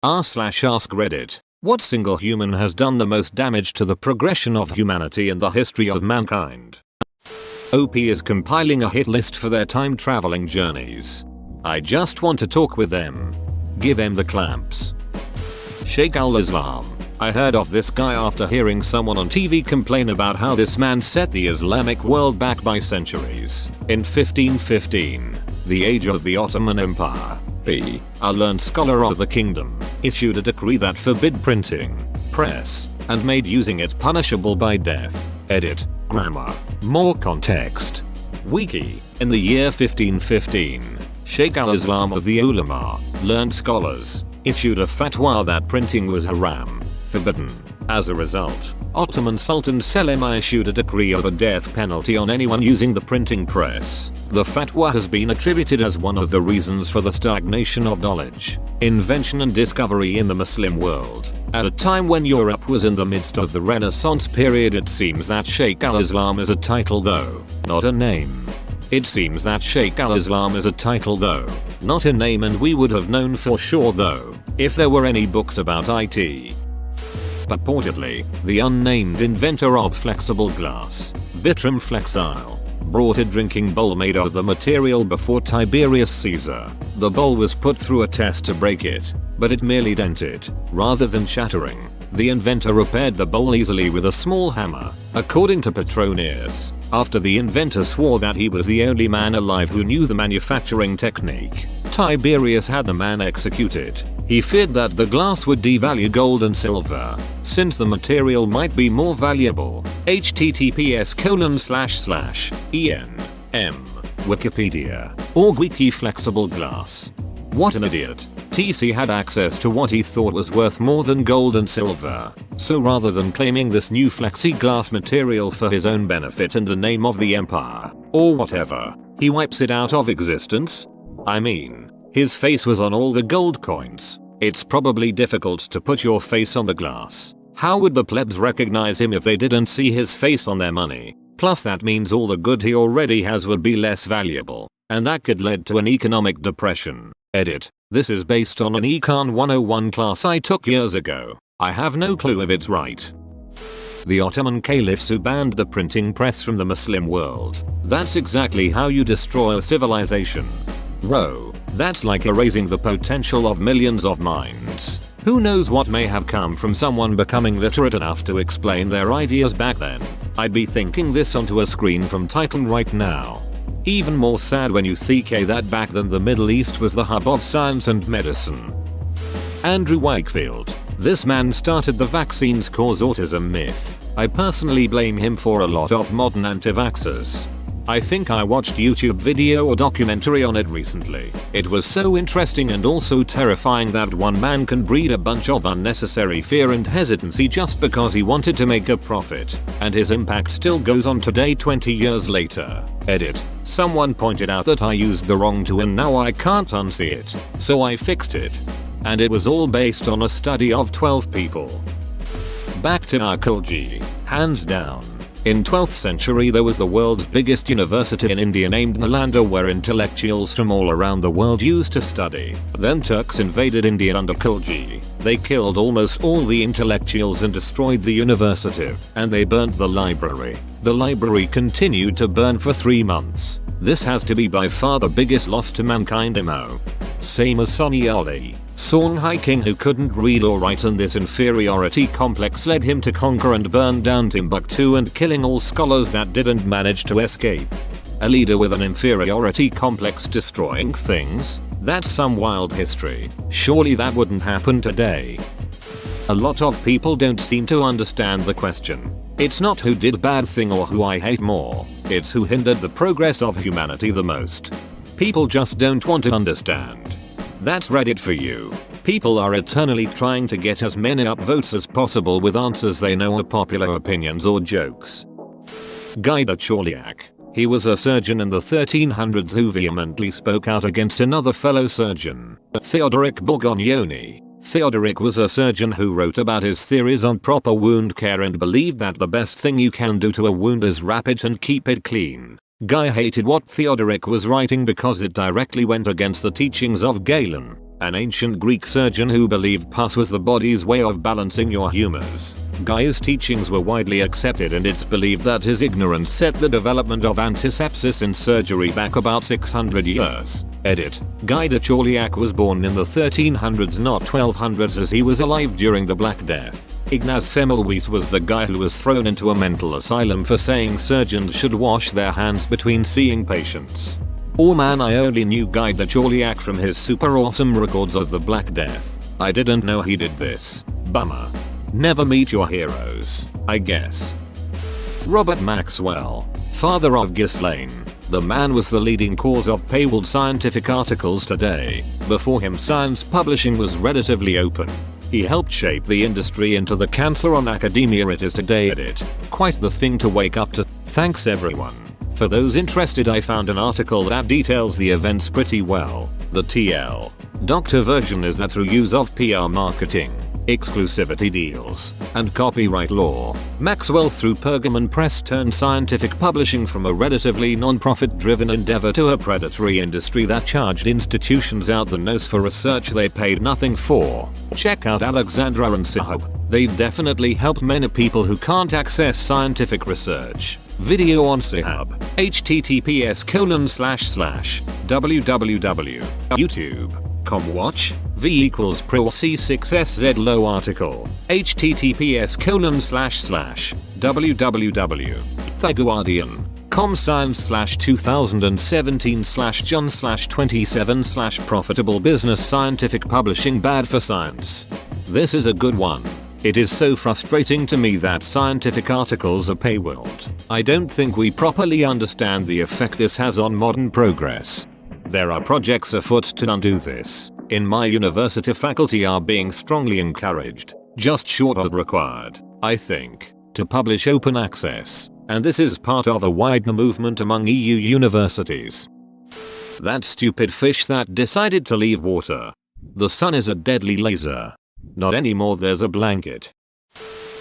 r/ask Reddit. What single human has done the most damage to the progression of humanity in the history of mankind? OP is compiling a hit list for their time traveling journeys. I just want to talk with them. Give them the clamps. Sheikh al-Islam. I heard of this guy after hearing someone on TV complain about how this man set the Islamic world back by centuries. In 1515, the age of the Ottoman Empire, a learned scholar of the kingdom issued a decree that forbid printing, press, and made using it punishable by death. Edit. Grammar. More context. Wiki. In the year 1515, Sheikh al-Islam of the Ulama, learned scholars, issued a fatwa that printing was haram, forbidden. As a result, Ottoman Sultan Selim I issued a decree of a death penalty on anyone using the printing press. The fatwa has been attributed as one of the reasons for the stagnation of knowledge, invention and discovery in the Muslim world. At a time when Europe was in the midst of the Renaissance period, it seems that Sheikh al-Islam is a title though, not a name. It seems that Sheikh al-Islam is a title though, not a name, and we would have known for sure though, if there were any books about it. Purportedly, the unnamed inventor of flexible glass, Vitrum Flexile, brought a drinking bowl made of the material before Tiberius Caesar. The bowl was put through a test to break it, but it merely dented, rather than shattering. The inventor repaired the bowl easily with a small hammer, according to Petronius, after the inventor swore that he was the only man alive who knew the manufacturing technique. Tiberius had the man executed. He feared that the glass would devalue gold and silver, since the material might be more valuable. https://en.m. Wikipedia.org Wiki Flexible glass. What an idiot. TC had access to what he thought was worth more than gold and silver, so rather than claiming this new flexiglass material for his own benefit in the name of the empire, or whatever, he wipes it out of existence? I mean, his face was on all the gold coins. It's probably difficult to put your face on the glass. How would the plebs recognize him if they didn't see his face on their money? Plus that means all the good he already has would be less valuable, and that could lead to an economic depression. Edit. This is based on an Econ 101 class I took years ago. I have no clue if it's right. The Ottoman caliphs who banned the printing press from the Muslim world. That's exactly how you destroy a civilization. Bro, that's like erasing the potential of millions of minds. Who knows what may have come from someone becoming literate enough to explain their ideas back then. I'd be thinking this onto a screen from Titan right now. Even more sad when you think that back then the Middle East was the hub of science and medicine. Andrew Wakefield. This man started the vaccines cause autism myth. I personally blame him for a lot of modern anti-vaxxers. I think I watched YouTube video or documentary on it recently. It was so interesting and also terrifying that one man can breed a bunch of unnecessary fear and hesitancy just because he wanted to make a profit, and his impact still goes on today 20 years later. Edit. Someone pointed out that I used the wrong to and now I can't unsee it, so I fixed it. And it was all based on a study of 12 people. Back to our Khilji. Hands down. In 12th century there was the world's biggest university in India named Nalanda where intellectuals from all around the world used to study. Then Turks invaded India under Khilji. They killed almost all the intellectuals and destroyed the university, and they burnt the library. The library continued to burn for 3 months. This has to be by far the biggest loss to mankind emo. Same as Sonny Ali, Songhai King, who couldn't read or write, and this inferiority complex led him to conquer and burn down Timbuktu and killing all scholars that didn't manage to escape. A leader with an inferiority complex destroying things? That's some wild history. Surely that wouldn't happen today. A lot of people don't seem to understand the question. It's not who did bad thing or who I hate more, it's who hindered the progress of humanity the most. People just don't want to understand. That's Reddit for you. People are eternally trying to get as many upvotes as possible with answers they know are popular opinions or jokes. Guy de Chauliac. He was a surgeon in the 1300s who vehemently spoke out against another fellow surgeon, Theodoric Borgognoni. Theodoric was a surgeon who wrote about his theories on proper wound care and believed that the best thing you can do to a wound is wrap it and keep it clean. Guy hated what Theodoric was writing because it directly went against the teachings of Galen. An ancient Greek surgeon who believed pus was the body's way of balancing your humors. Guy's teachings were widely accepted, and it's believed that his ignorance set the development of antisepsis in surgery back about 600 years. Edit. Guy de Chauliac was born in the 1300s, not 1200s, as he was alive during the Black Death. Ignaz Semmelweis was the guy who was thrown into a mental asylum for saying surgeons should wash their hands between seeing patients. Oh man, I only knew Guy de Chauliac from his super awesome records of the Black Death. I didn't know he did this. Bummer. Never meet your heroes, I guess. Robert Maxwell, father of Ghislaine. The man was the leading cause of paywalled scientific articles today. Before him, science publishing was relatively open. He helped shape the industry into the cancer on academia it is today. Edit. Quite the thing to wake up to. Thanks everyone. For those interested, I found an article that details the events pretty well. The TL Doctor version is that through use of PR marketing, exclusivity deals, and copyright law, Maxwell through Pergamon Press turned scientific publishing from a relatively non-profit driven endeavor to a predatory industry that charged institutions out the nose for research they paid nothing for. Check out Alexandra and Sahab. They've definitely helped many people who can't access scientific research. Video on Sahab. https://www.youtube.com watch V equals pro C6SZ low article. https://www.theguardian.com science/2017/John/27/profitable business scientific publishing bad for science. This is a good one. It is so frustrating to me that scientific articles are paywalled. I don't think we properly understand the effect this has on modern progress. There are projects afoot to undo this. In my university, faculty are being strongly encouraged, just short of required, I think, to publish open access, and this is part of a wider movement among EU universities. That stupid fish that decided to leave water. The sun is a deadly laser. Not anymore, there's a blanket.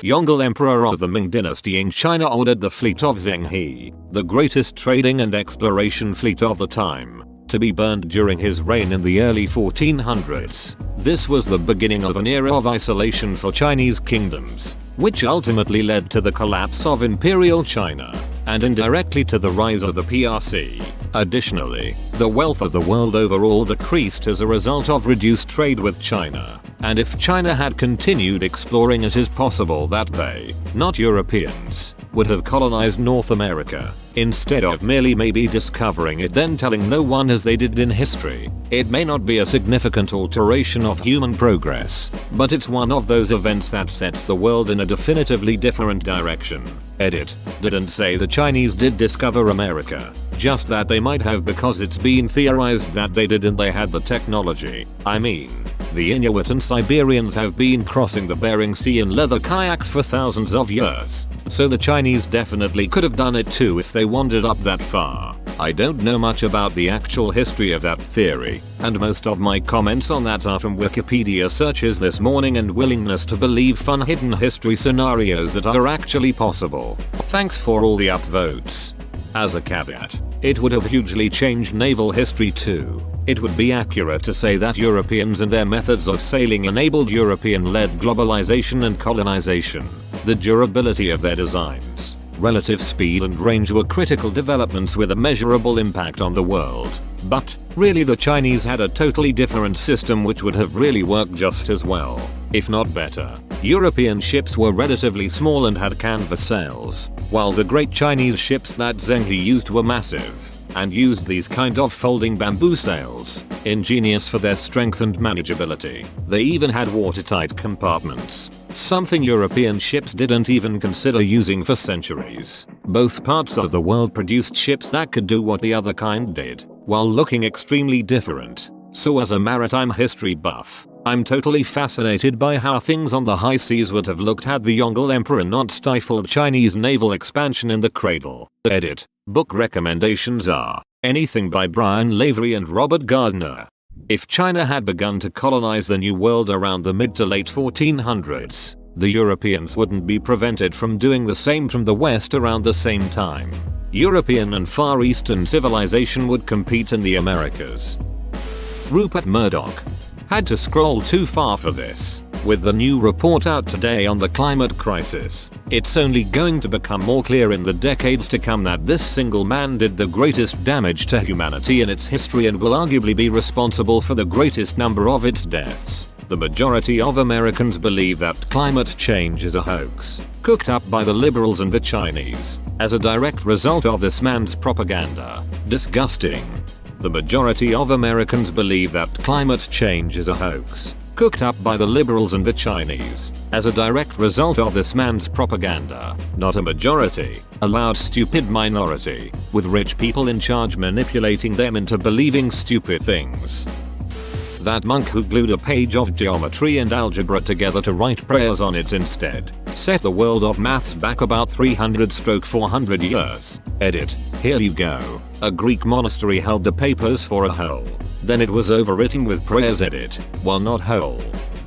Yongle Emperor of the Ming Dynasty in China ordered the fleet of Zheng He, the greatest trading and exploration fleet of the time, to be burned during his reign in the early 1400s. This was the beginning of an era of isolation for Chinese kingdoms, which ultimately led to the collapse of Imperial China, and indirectly to the rise of the PRC. Additionally, the wealth of the world overall decreased as a result of reduced trade with China, and if China had continued exploring, it is possible that they, not Europeans, would have colonized North America, instead of merely maybe discovering it then telling no one as they did in history. It may not be a significant alteration of human progress, but it's one of those events that sets the world in a definitively different direction. Edit. Didn't say the Chinese did discover America, just that they might have, because it's been theorized that they did and they had the technology. I mean, the Inuit and Siberians have been crossing the Bering Sea in leather kayaks for thousands of years, so the Chinese definitely could have done it too if they wandered up that far. I don't know much about the actual history of that theory, and most of my comments on that are from Wikipedia searches this morning and willingness to believe fun hidden history scenarios that are actually possible. Thanks for all the upvotes. As a caveat, it would have hugely changed naval history too. It would be accurate to say that Europeans and their methods of sailing enabled European-led globalization and colonization. The durability of their designs, relative speed and range were critical developments with a measurable impact on the world. But, really, the Chinese had a totally different system which would have really worked just as well, if not better. European ships were relatively small and had canvas sails, while the great Chinese ships that Zheng He used were massive, and used these kind of folding bamboo sails, ingenious for their strength and manageability. They even had watertight compartments, something European ships didn't even consider using for centuries. Both parts of the world produced ships that could do what the other kind did, while looking extremely different. So as a maritime history buff, I'm totally fascinated by how things on the high seas would have looked had the Yongle Emperor not stifled Chinese naval expansion in the cradle. Edit. Book recommendations are anything by Brian Lavery and Robert Gardner. If China had begun to colonize the New World around the mid to late 1400s, the Europeans wouldn't be prevented from doing the same from the West around the same time. European and Far Eastern civilization would compete in the Americas. Rupert Murdoch. Had to scroll too far for this. With the new report out today on the climate crisis, it's only going to become more clear in the decades to come that this single man did the greatest damage to humanity in its history and will arguably be responsible for the greatest number of its deaths. The majority of Americans believe that climate change is a hoax, cooked up by the liberals and the Chinese, as a direct result of this man's propaganda. Disgusting. The majority of Americans believe that climate change is a hoax, cooked up by the liberals and the Chinese, as a direct result of this man's propaganda. Not a majority, a loud stupid minority, with rich people in charge manipulating them into believing stupid things. That monk who glued a page of geometry and algebra together to write prayers on it instead, set the world of maths back about 300-400 years. Edit. Here you go. A Greek monastery held the papers for a whole. Then it was overwritten with prayers. Edit. While not whole.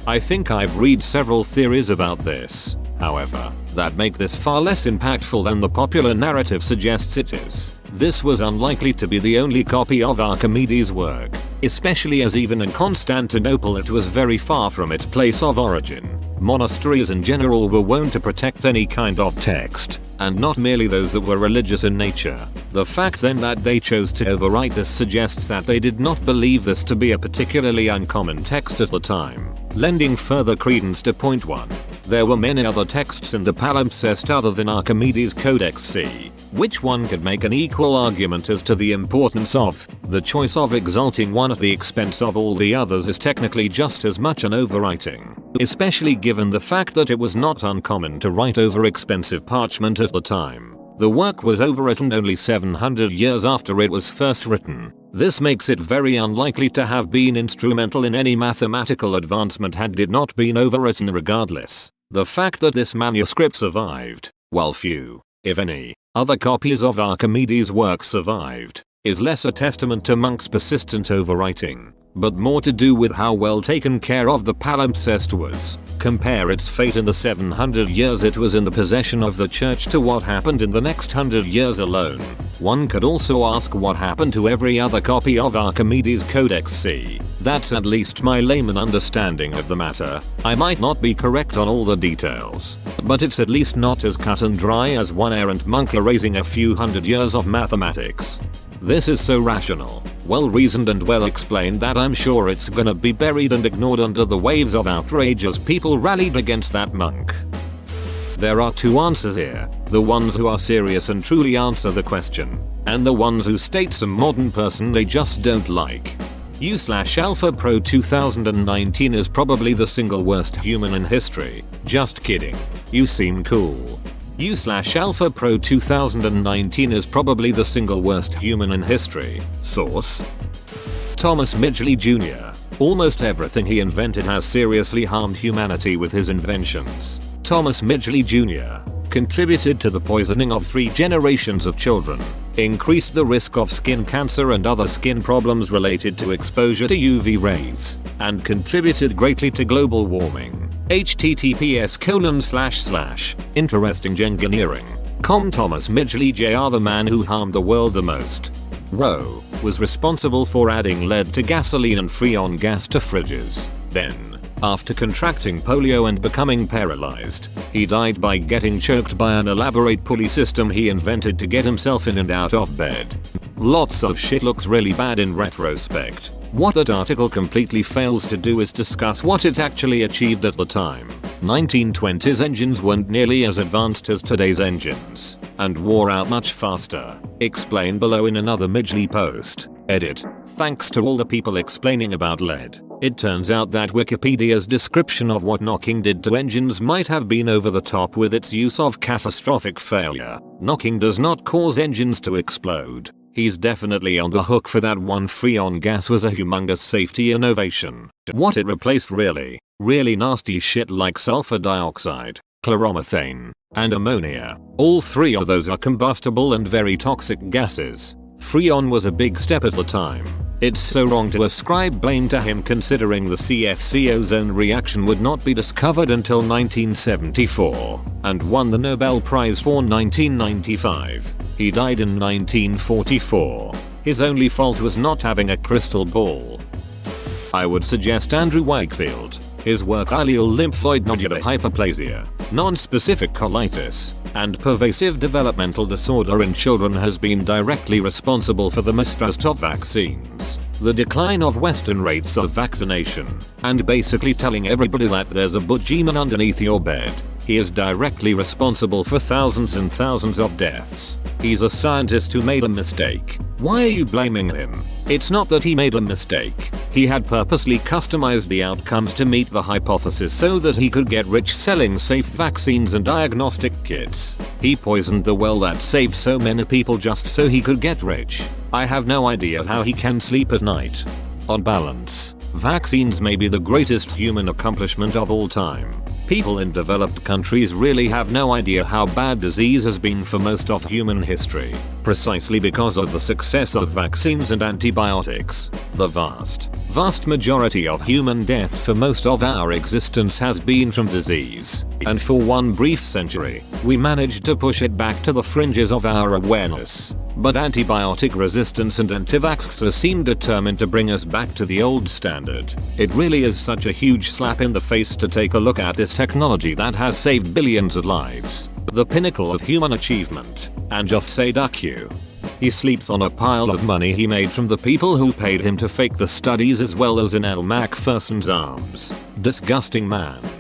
I think I've read several theories about this, however, that make this far less impactful than the popular narrative suggests it is. This was unlikely to be the only copy of Archimedes' work, especially as even in Constantinople it was very far from its place of origin. Monasteries in general were wont to protect any kind of text, and not merely those that were religious in nature. The fact then that they chose to overwrite this suggests that they did not believe this to be a particularly uncommon text at the time, lending further credence to point 1. There were many other texts in the palimpsest other than Archimedes' Codex C, which one could make an equal argument as to the importance of. The choice of exalting one at the expense of all the others is technically just as much an overwriting, especially given the fact that it was not uncommon to write over expensive parchment at the time. The work was overwritten only 700 years after it was first written. This makes it very unlikely to have been instrumental in any mathematical advancement had it not been overwritten regardless. The fact that this manuscript survived, while few, if any, other copies of Archimedes' work survived, is less a testament to Monk's persistent overwriting, but more to do with how well taken care of the palimpsest was. Compare its fate in the 700 years it was in the possession of the church to what happened in the next 100 years alone. One could also ask what happened to every other copy of Archimedes' Codex C. That's at least my layman understanding of the matter. I might not be correct on all the details, but it's at least not as cut and dry as one errant monk erasing a few hundred years of mathematics. This is so rational, well reasoned and well explained that I'm sure it's gonna be buried and ignored under the waves of outrage as people rallied against that monk. There are two answers here, the ones who are serious and truly answer the question, and the ones who state some modern person they just don't like. U/Alpha Pro 2019 is probably the single worst human in history. Just kidding. You seem cool. U/Alpha Pro 2019 is probably the single worst human in history. Source: Thomas Midgley Jr. Almost everything he invented has seriously harmed humanity with his inventions. Thomas Midgley Jr. contributed to the poisoning of 3 generations of children, increased the risk of skin cancer and other skin problems related to exposure to UV rays, and contributed greatly to global warming. https://interestingengineering.com Thomas Midgley Jr. the man who harmed the world the most. Roe was responsible for adding lead to gasoline and freon gas to fridges. Then, after contracting polio and becoming paralyzed, he died by getting choked by an elaborate pulley system he invented to get himself in and out of bed. Lots of shit looks really bad in retrospect. What that article completely fails to do is discuss what it actually achieved at the time. 1920s engines weren't nearly as advanced as today's engines, and wore out much faster. Explained below in another Midgley post. Edit. Thanks to all the people explaining about lead, it turns out that Wikipedia's description of what knocking did to engines might have been over the top with its use of catastrophic failure. Knocking does not cause engines to explode. He's definitely on the hook for that one. Freon gas was a humongous safety innovation. What it replaced really nasty shit like sulfur dioxide, chloromethane, and ammonia. All 3 of those are combustible and very toxic gases. Freon was a big step at the time. It's so wrong to ascribe blame to him considering the CFC ozone reaction would not be discovered until 1974, and won the Nobel Prize for 1995. He died in 1944. His only fault was not having a crystal ball. I would suggest Andrew Wakefield. His work ileal lymphoid nodular hyperplasia, non-specific colitis, and pervasive developmental disorder in children has been directly responsible for the mistrust of vaccines, the decline of Western rates of vaccination, and basically telling everybody that there's a boogeyman underneath your bed. He is directly responsible for thousands and thousands of deaths. He's a scientist who made a mistake. Why are you blaming him? It's not that he made a mistake. He had purposely customized the outcomes to meet the hypothesis so that he could get rich selling safe vaccines and diagnostic kits. He poisoned the well that saved so many people just so he could get rich. I have no idea how he can sleep at night. On balance, vaccines may be the greatest human accomplishment of all time. People in developed countries really have no idea how bad disease has been for most of human history, precisely because of the success of vaccines and antibiotics. The vast majority of human deaths for most of our existence has been from disease, and for one brief century, we managed to push it back to the fringes of our awareness. But antibiotic resistance and anti-vaxxers seem determined to bring us back to the old standard. It really is such a huge slap in the face to take a look at this technology that has saved billions of lives, the pinnacle of human achievement, and just say duck you. He sleeps on a pile of money he made from the people who paid him to fake the studies as well as in L. Macpherson's arms. Disgusting man.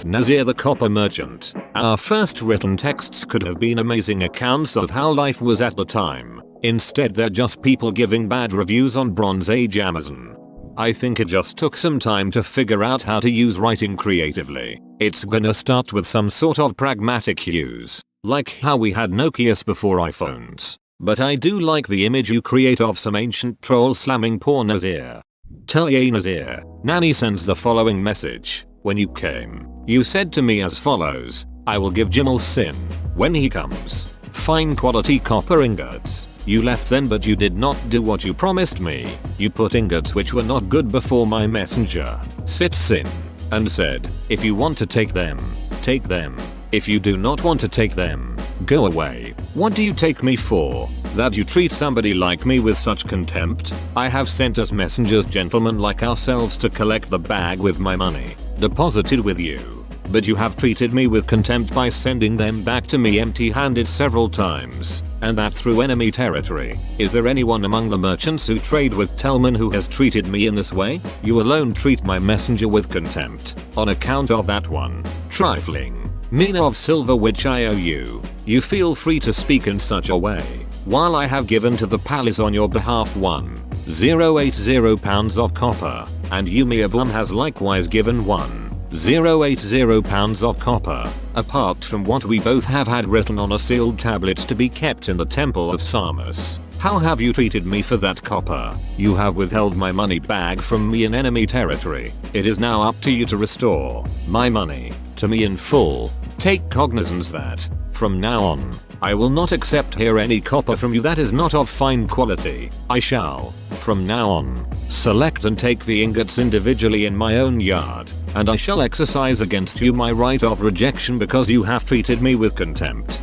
Nazir the Copper Merchant. Our first written texts could have been amazing accounts of how life was at the time. Instead they're just people giving bad reviews on Bronze Age Amazon. I think it just took some time to figure out how to use writing creatively. It's gonna start with some sort of pragmatic use, like how we had Nokias before iPhones. But I do like the image you create of some ancient troll slamming poor Nazir. Tell ye Nazir, Nanny sends the following message. When you came, you said to me as follows, I will give Jimal Sin, when he comes, fine quality copper ingots. You left then but you did not do what you promised me. You put ingots which were not good before my messenger, Sit Sin, and said, if you want to take them, take them. If you do not want to take them, go away. What do you take me for? That you treat somebody like me with such contempt? I have sent us messengers gentlemen like ourselves to collect the bag with my money, deposited with you. But you have treated me with contempt by sending them back to me empty-handed several times, and that through enemy territory. Is there anyone among the merchants who trade with Telman who has treated me in this way? You alone treat my messenger with contempt, on account of that one trifling mina of silver which I owe you. You feel free to speak in such a way, while I have given to the palace on your behalf 1,080 pounds of copper, and Umiabum has likewise given 1,080 pounds of copper, apart from what we both have had written on a sealed tablet to be kept in the temple of Samus. How have you treated me for that copper? You have withheld my money bag from me in enemy territory. It is now up to you to restore my money to me in full. Take cognizance that, from now on, I will not accept here any copper from you that is not of fine quality. I shall, from now on, select and take the ingots individually in my own yard, and I shall exercise against you my right of rejection because you have treated me with contempt.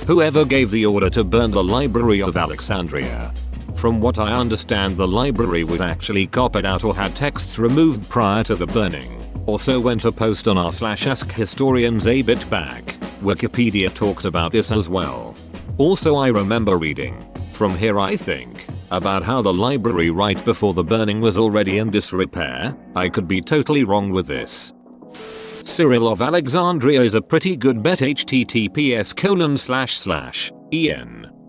Whoever gave the order to burn the Library of Alexandria? From what I understand, the library was actually copied out or had texts removed prior to the burning. Also went a post on r/ask historians a bit back. Wikipedia talks about this as well. Also I remember reading, from here I think, about how the library right before the burning was already in disrepair. I could be totally wrong with this. Cyril of Alexandria is a pretty good bet. https://en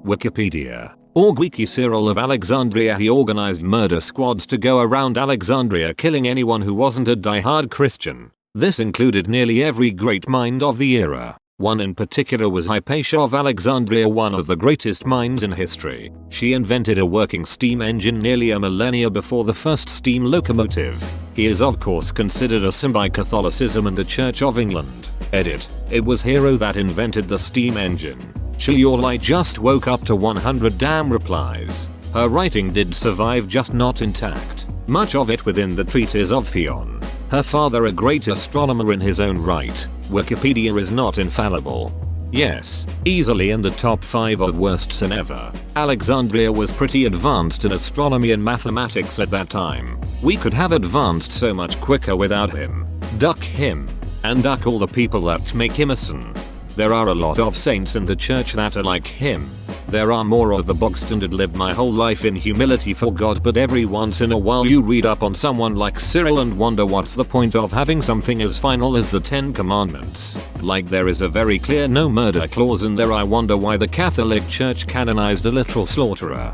Wikipedia. Wiki Cyril of Alexandria. He organized murder squads to go around Alexandria killing anyone who wasn't a die-hard Christian. This included nearly every great mind of the era. One in particular was Hypatia of Alexandria, one of the greatest minds in history. She invented a working steam engine nearly a millennia before the first steam locomotive. He is of course considered a symbol by Catholicism and the Church of England. Edit. It was Hero that invented the steam engine. Chiorlai just woke up to 100 damn replies. Her writing did survive, just not intact. Much of it within the treatise of Theon. Her father a great astronomer in his own right. Wikipedia is not infallible. Yes, easily in the top 5 of worst sin ever. Alexandria was pretty advanced in astronomy and mathematics at that time. We could have advanced so much quicker without him. Duck him. And duck all the people that make him a sin. There are a lot of saints in the church that are like him. There are more of the bog standard lived my whole life in humility for God, but every once in a while you read up on someone like Cyril and wonder what's the point of having something as final as the 10 commandments. Like there is a very clear no murder clause in there. I wonder why the Catholic Church canonized a literal slaughterer.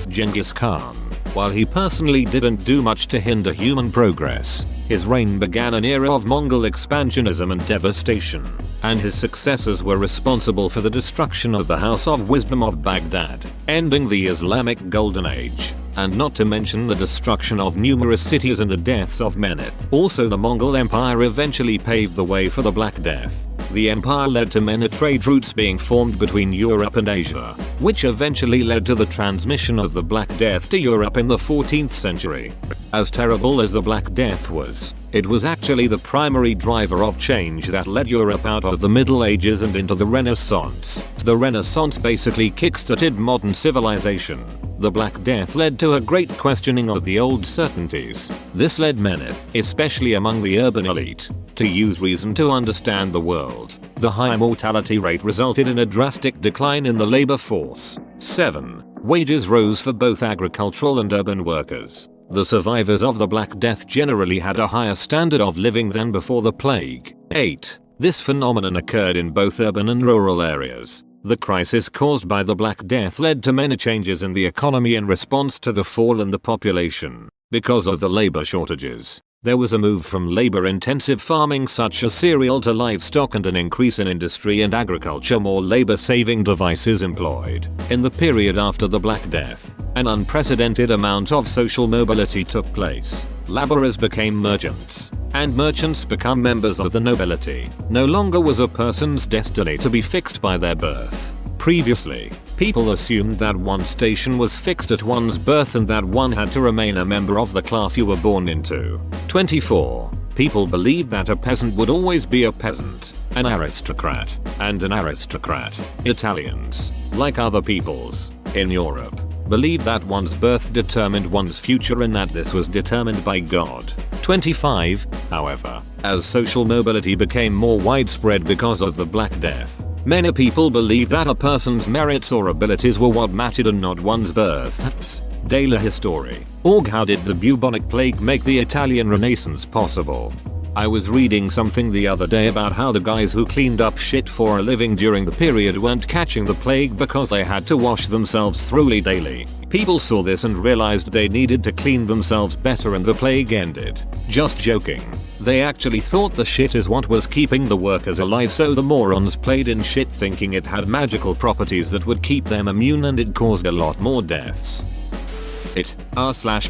Genghis Khan. While he personally didn't do much to hinder human progress, his reign began an era of Mongol expansionism and devastation, and his successors were responsible for the destruction of the House of Wisdom of Baghdad, ending the Islamic Golden Age, and not to mention the destruction of numerous cities and the deaths of many. Also, the Mongol Empire eventually paved the way for the Black Death. The empire led to many trade routes being formed between Europe and Asia, which eventually led to the transmission of the Black Death to Europe in the 14th century. As terrible as the Black Death was, it was actually the primary driver of change that led Europe out of the Middle Ages and into the Renaissance. The Renaissance basically kickstarted modern civilization. The Black Death led to a great questioning of the old certainties. This led many, especially among the urban elite, to use reason to understand the world. The high mortality rate resulted in a drastic decline in the labor force. 7. Wages rose for both agricultural and urban workers. The survivors of the Black Death generally had a higher standard of living than before the plague. 8. This phenomenon occurred in both urban and rural areas. The crisis caused by the Black Death led to many changes in the economy in response to the fall in the population. Because of the labor shortages, there was a move from labor-intensive farming such as cereal to livestock and an increase in industry and agriculture. More labor-saving devices employed. In the period after the Black Death, an unprecedented amount of social mobility took place. Laborers became merchants, and merchants become members of the nobility. No longer was a person's destiny to be fixed by their birth. Previously, people assumed that one's station was fixed at one's birth and that one had to remain a member of the class you were born into. 24. People believed that a peasant would always be a peasant, an aristocrat, and an aristocrat. Italians, like other peoples in Europe, believed that one's birth determined one's future and that this was determined by God. 25. However, as social mobility became more widespread because of the Black Death, many people believed that a person's merits or abilities were what mattered and not one's birth. Daily History. How did the bubonic plague make the Italian Renaissance possible? I was reading something the other day about how the guys who cleaned up shit for a living during the period weren't catching the plague because they had to wash themselves thoroughly daily. People saw this and realized they needed to clean themselves better and the plague ended. Just joking. They actually thought the shit is what was keeping the workers alive, so the morons played in shit thinking it had magical properties that would keep them immune, and it caused a lot more deaths.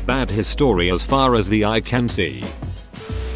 Bad history as far as the eye can see.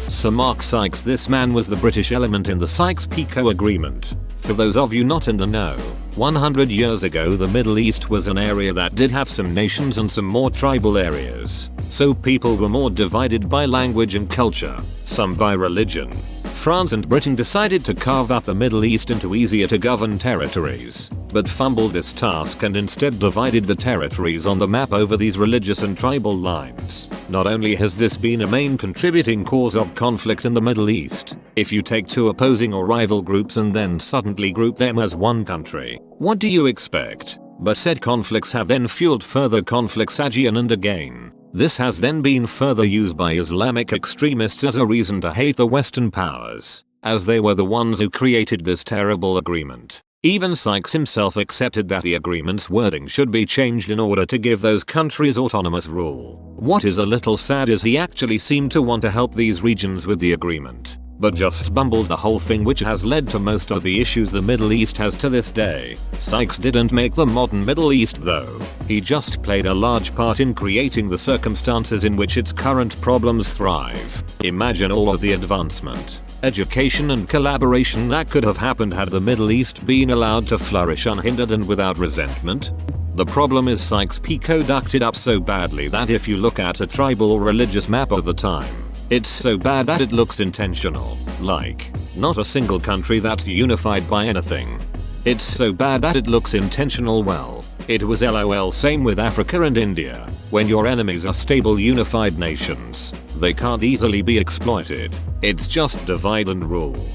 Sir Mark Sykes. This man was the British element in the Sykes-Picot Agreement. For those of you not in the know, 100 years ago the Middle East was an area that did have some nations and some more tribal areas. So people were more divided by language and culture, some by religion. France and Britain decided to carve up the Middle East into easier to govern territories, but fumbled this task and instead divided the territories on the map over these religious and tribal lines. Not only has this been a main contributing cause of conflict in the Middle East, if you take two opposing or rival groups and then suddenly group them as one country, what do you expect? But said conflicts have then fueled further conflicts again and again. This has then been further used by Islamic extremists as a reason to hate the Western powers, as they were the ones who created this terrible agreement. Even Sykes himself accepted that the agreement's wording should be changed in order to give those countries autonomous rule. What is a little sad is he actually seemed to want to help these regions with the agreement, but just bumbled the whole thing, which has led to most of the issues the Middle East has to this day. Sykes didn't make the modern Middle East though. He just played a large part in creating the circumstances in which its current problems thrive. Imagine all of the advancement, education and collaboration that could have happened had the Middle East been allowed to flourish unhindered and without resentment. The problem is Sykes-Picot ducked it up so badly that if you look at a tribal or religious map of the time, it's so bad that it looks intentional. Like, Not a single country that's unified by anything. It's so bad that it looks intentional. Well, it was LOL. Same with Africa and India. When your enemies are stable unified nations, they can't easily be exploited. It's just divide and rule.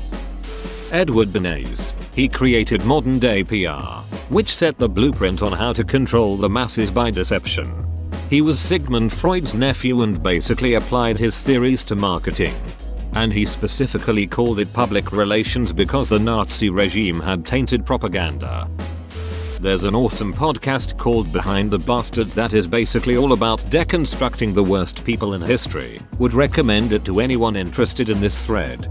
Edward Bernays. He created modern day PR, which set the blueprint on how to control the masses by deception. He was Sigmund Freud's nephew and basically applied his theories to marketing. And he specifically called it public relations because the Nazi regime had tainted propaganda. There's an awesome podcast called Behind the Bastards that is basically all about deconstructing the worst people in history. Would recommend it to anyone interested in this thread.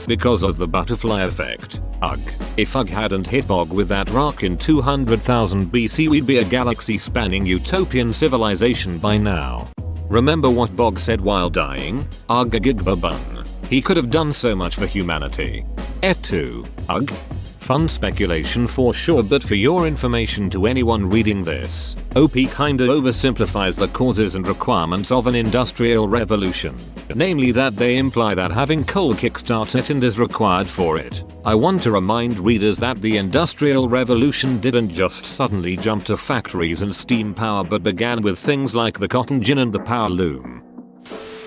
Because of the butterfly effect. Ugh. If Ugh hadn't hit Bog with that rock in 200,000 BC, we'd be a galaxy-spanning utopian civilization by now. Remember what Bog said while dying? Ugh bun. He could have done so much for humanity. Et2. Ugh. Fun speculation for sure, but for your information to anyone reading this, OP kinda oversimplifies the causes and requirements of an industrial revolution. Namely that they imply that having coal kickstarts it and is required for it. I want to remind readers that the industrial revolution didn't just suddenly jump to factories and steam power, but began with things like the cotton gin and the power loom.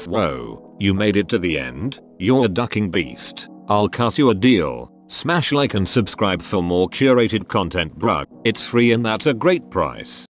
Whoa, you made it to the end? You're a ducking beast. I'll cut you a deal. Smash like and subscribe for more curated content, bruh. It's free and that's a great price.